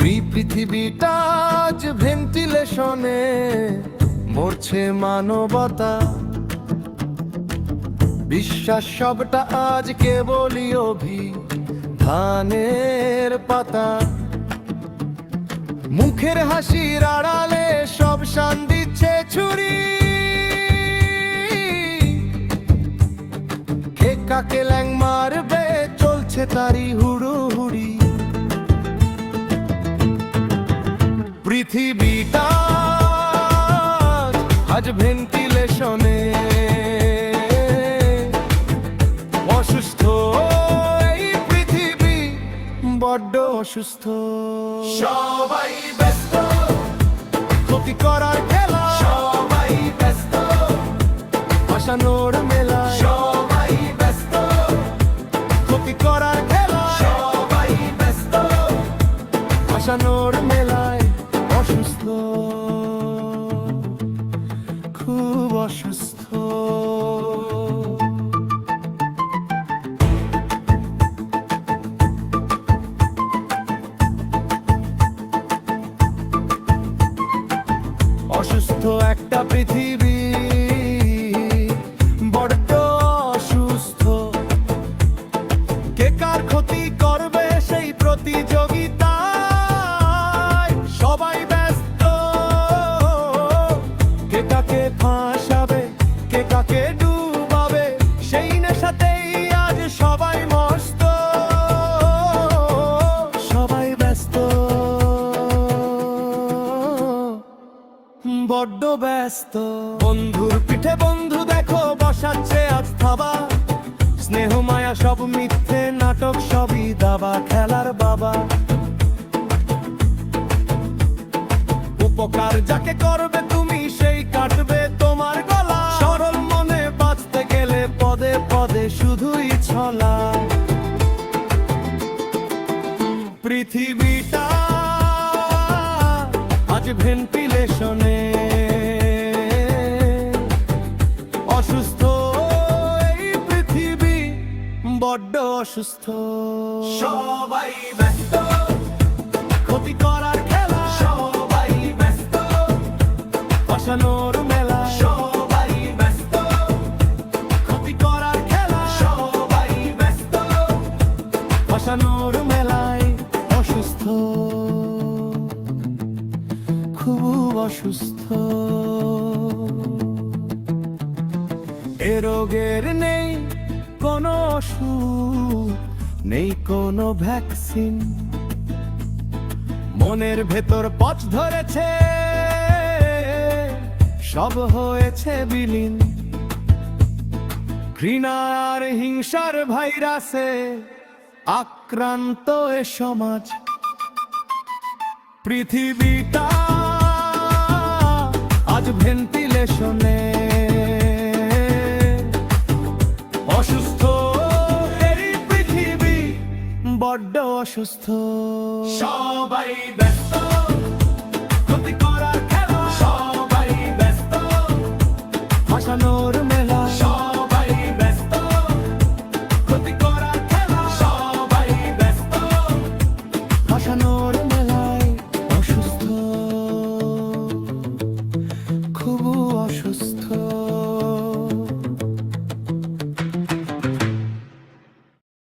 পৃথিবীটা আজ ভেন্টিলেশনে মরছে মানবতা। বিশ্বাস সবটা আজ কেবলই অভিধানের পাতা। মুখের হাসির আড়ালে সব শান দিচ্ছে ছুরি। কে কাকে ল্যাং মারবে চলছে তারই হুড়োহুড়ি। পৃথিবীটা আজ ভেন্টিলেশনে অসুস্থ। এই পৃথিবী বড্ড অসুস্থ। সবাই ব্যস্ত, ক্ষতি করার খেলা, সবাই ব্যস্ত, ভাসানোর মেলা, সবাই ব্যস্ত, ক্ষতি করার খেলা, সবাই ব্যস্ত, ভাসানোর মেলায় অসুস্থ, খুব অসুস্থ। অসুস্থ একটা পৃথিবী, বড্ড অসুস্থ। কে কার ক্ষতি করবে সেই প্রতিযোগিতায় সবাই ব্যস্ত। কে কাকে ফাঁসাবে, কে কাকে ডুবাবে, সেই নেশাতেই আজ সবাই মস্ত। সবাই ব্যস্ত, বড্ড ব্যস্ত। বন্ধুর পিঠে বন্ধু দেখো বসাচ্ছে আজ থাবা। স্নেহ মায়া সব মিথ্যে, নাটক সবই দাবা, খেলার বাবা। উপকার যাকে করবে তুমি সেই কাটবে তোমার গলা। সরল মনে বাঁচতে গেলে পদে পদে শুধুই ছলা। পৃথিবীটা আজ ভেন্টিলেশনে অসুস্থ। এই পৃথিবী বড্ড অসুস্থ। সবাই ব্যস্ত, ক্ষতি করার খেলা, সবাই ব্যস্ত, ভাসানোর মেলা, সবাই ব্যস্ত, ক্ষতি করার খেলা, সবাই ব্যস্ত, ভাসানোর মেলায় অসুস্থ, খুব অসুস্থ। এ রোগের নেই কোনো ওষুধ, নেই কোনো ভ্যাকসিন। মনের ভেতর পথ ধরেছে, সব হয়েছে বিলীন। ঘৃণা আর হিংসার ভাইরাসে আক্রান্ত এ সমাজ। পৃথিবীটা আজ ভেন্টিলেশনে অসুস্থ। এই পৃথিবী বড্ড অসুস্থ। সবাই ব্যস্ত, ক্ষতি করার খেলা, সবাই ব্যস্ত, ভাসানোর মেলা, সবাই ব্যস্ত, ক্ষতি করার খেলা, সবাই ব্যস্ত, ভাসানোর